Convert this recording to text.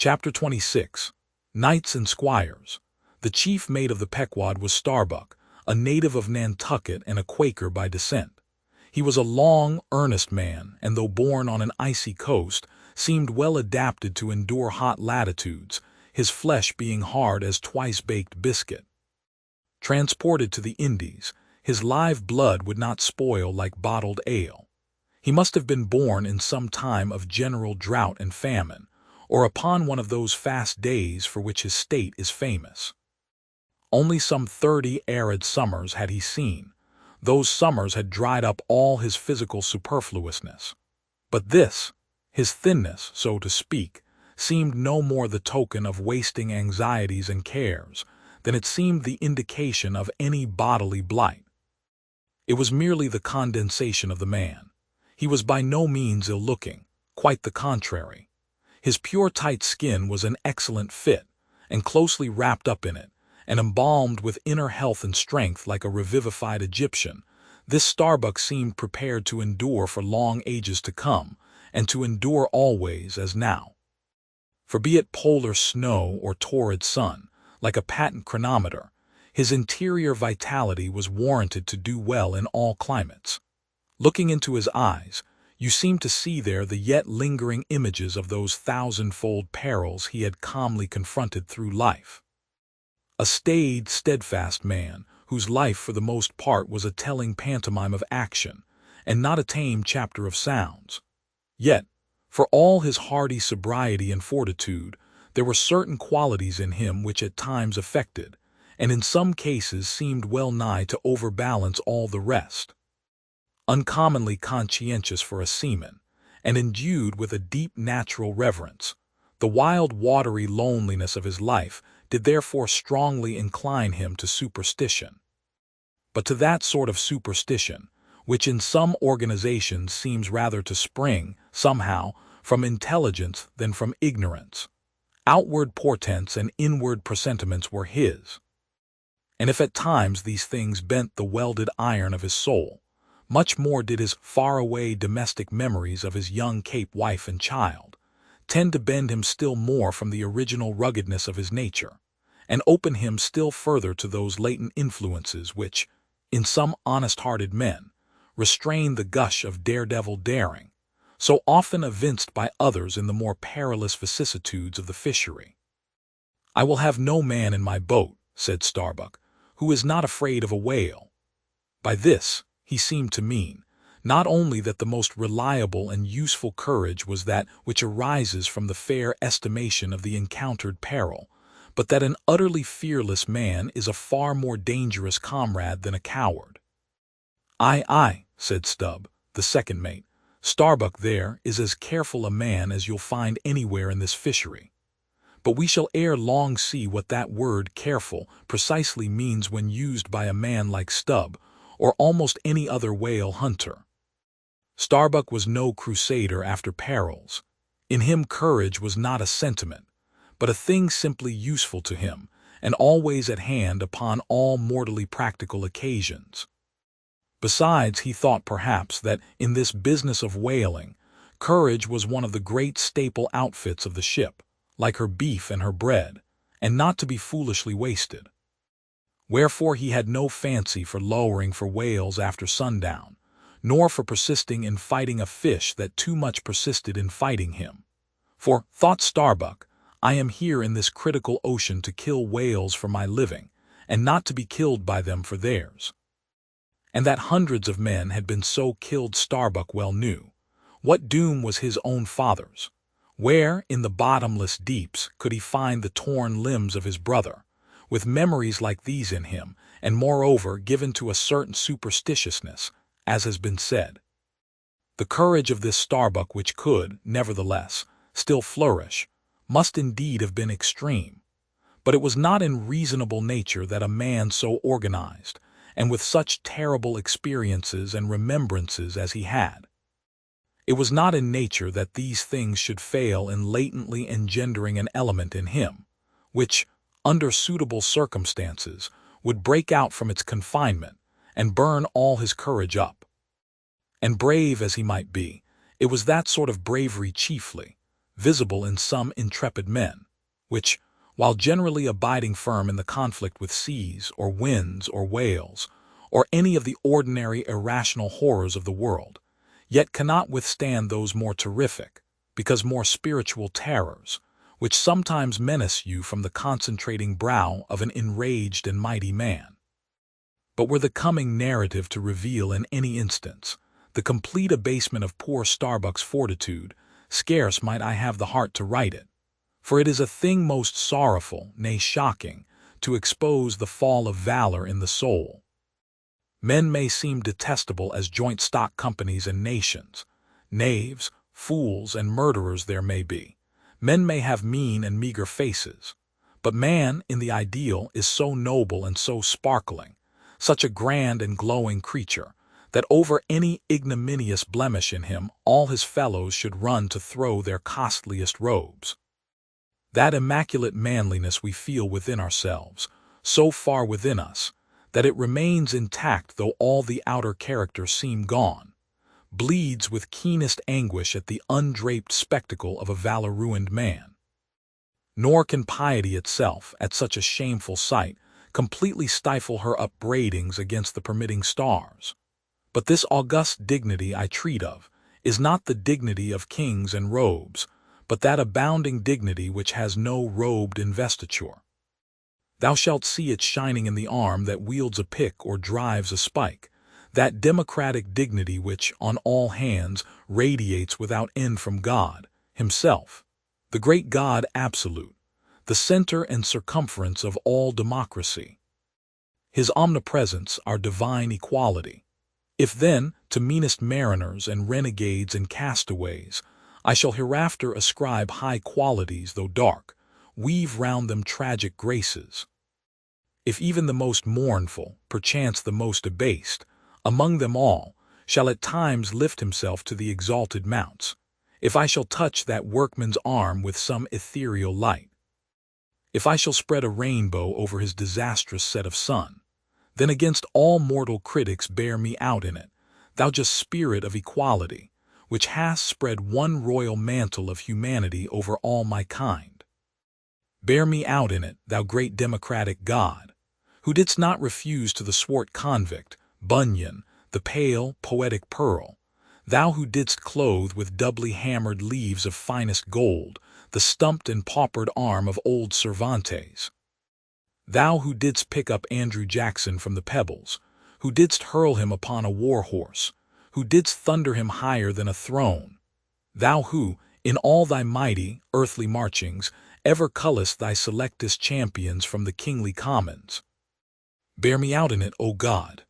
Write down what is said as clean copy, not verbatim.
Chapter 26. Knights and Squires. The chief mate of the Pequod was Starbuck, a native of Nantucket and a Quaker by descent. He was a long, earnest man, and though born on an icy coast, seemed well adapted to endure hot latitudes, his flesh being hard as twice-baked biscuit. Transported to the Indies, his live blood would not spoil like bottled ale. He must have been born in some time of general drought and famine, or upon one of those fast days for which his state is famous. Only some 30 arid summers had he seen. Those summers had dried up all his physical superfluousness. But this, his thinness, so to speak, seemed no more the token of wasting anxieties and cares than it seemed the indication of any bodily blight. It was merely the condensation of the man. He was by no means ill-looking, quite the contrary. His pure tight skin was an excellent fit, and closely wrapped up in it, and embalmed with inner health and strength like a revivified Egyptian, this Starbuck seemed prepared to endure for long ages to come, and to endure always as now. For be it polar snow or torrid sun, like a patent chronometer, his interior vitality was warranted to do well in all climates. Looking into his eyes, you seemed to see there the yet lingering images of those thousand-fold perils he had calmly confronted through life. A staid, steadfast man, whose life for the most part was a telling pantomime of action, and not a tame chapter of sounds. Yet, for all his hardy sobriety and fortitude, there were certain qualities in him which at times affected, and in some cases seemed well nigh to overbalance all the rest. Uncommonly conscientious for a seaman, and endued with a deep natural reverence, the wild watery loneliness of his life did therefore strongly incline him to superstition. But to that sort of superstition, which in some organizations seems rather to spring, somehow, from intelligence than from ignorance. Outward portents and inward presentiments were his. And if at times these things bent the welded iron of his soul, much more did his far-away domestic memories of his young Cape wife and child tend to bend him still more from the original ruggedness of his nature, and open him still further to those latent influences which, in some honest-hearted men, restrain the gush of daredevil daring, so often evinced by others in the more perilous vicissitudes of the fishery. "I will have no man in my boat," said Starbuck, "who is not afraid of a whale." By this, he seemed to mean, not only that the most reliable and useful courage was that which arises from the fair estimation of the encountered peril, but that an utterly fearless man is a far more dangerous comrade than a coward. "Aye," said Stubb, the second mate, "Starbuck there is as careful a man as you'll find anywhere in this fishery. But we shall ere long see what that word careful precisely means when used by a man like Stubb, or almost any other whale hunter." Starbuck was no crusader after perils. In him courage was not a sentiment, but a thing simply useful to him, and always at hand upon all mortally practical occasions. Besides, he thought perhaps that in this business of whaling, courage was one of the great staple outfits of the ship, like her beef and her bread, and not to be foolishly wasted. Wherefore he had no fancy for lowering for whales after sundown, nor for persisting in fighting a fish that too much persisted in fighting him. For, thought Starbuck, I am here in this critical ocean to kill whales for my living, and not to be killed by them for theirs. And that hundreds of men had been so killed Starbuck well knew. What doom was his own father's? Where, in the bottomless deeps, could he find the torn limbs of his brother? With memories like these in him, and moreover given to a certain superstitiousness, as has been said. The courage of this Starbuck which could, nevertheless, still flourish, must indeed have been extreme. But it was not in reasonable nature that a man so organized, and with such terrible experiences and remembrances as he had. It was not in nature that these things should fail in latently engendering an element in him, which, under suitable circumstances, would break out from its confinement and burn all his courage up. And brave as he might be, it was that sort of bravery chiefly, visible in some intrepid men, which, while generally abiding firm in the conflict with seas or winds or whales, or any of the ordinary irrational horrors of the world, yet cannot withstand those more terrific, because more spiritual terrors, which sometimes menace you from the concentrating brow of an enraged and mighty man. But were the coming narrative to reveal in any instance the complete abasement of poor Starbuck's fortitude, scarce might I have the heart to write it, for it is a thing most sorrowful, nay shocking, to expose the fall of valor in the soul. Men may seem detestable as joint stock companies and nations. Knaves, fools, and murderers there may be. Men may have mean and meager faces. But man, in the ideal, is so noble and so sparkling, such a grand and glowing creature, that over any ignominious blemish in him all his fellows should run to throw their costliest robes. That immaculate manliness we feel within ourselves, so far within us, that it remains intact though all the outer character seem gone, bleeds with keenest anguish at the undraped spectacle of a valor-ruined man. Nor can piety itself, at such a shameful sight, completely stifle her upbraidings against the permitting stars. But this august dignity I treat of is not the dignity of kings and robes, but that abounding dignity which has no robed investiture. Thou shalt see it shining in the arm that wields a pick or drives a spike, that democratic dignity which, on all hands, radiates without end from God, Himself, the great God absolute, the center and circumference of all democracy. His omnipresence, our divine equality. If then, to meanest mariners and renegades and castaways, I shall hereafter ascribe high qualities though dark, weave round them tragic graces. If even the most mournful, perchance the most abased, among them all, shall at times lift himself to the exalted mounts, if I shall touch that workman's arm with some ethereal light, if I shall spread a rainbow over his disastrous set of sun, then against all mortal critics bear me out in it, thou just spirit of equality, which hast spread one royal mantle of humanity over all my kind. Bear me out in it, thou great democratic God, who didst not refuse to the swart convict, Bunyan, the pale, poetic pearl, thou who didst clothe with doubly hammered leaves of finest gold the stumped and paupered arm of old Cervantes. Thou who didst pick up Andrew Jackson from the pebbles, who didst hurl him upon a war horse, who didst thunder him higher than a throne, thou who, in all thy mighty, earthly marchings, ever cullest thy selectest champions from the kingly commons. Bear me out in it, O God,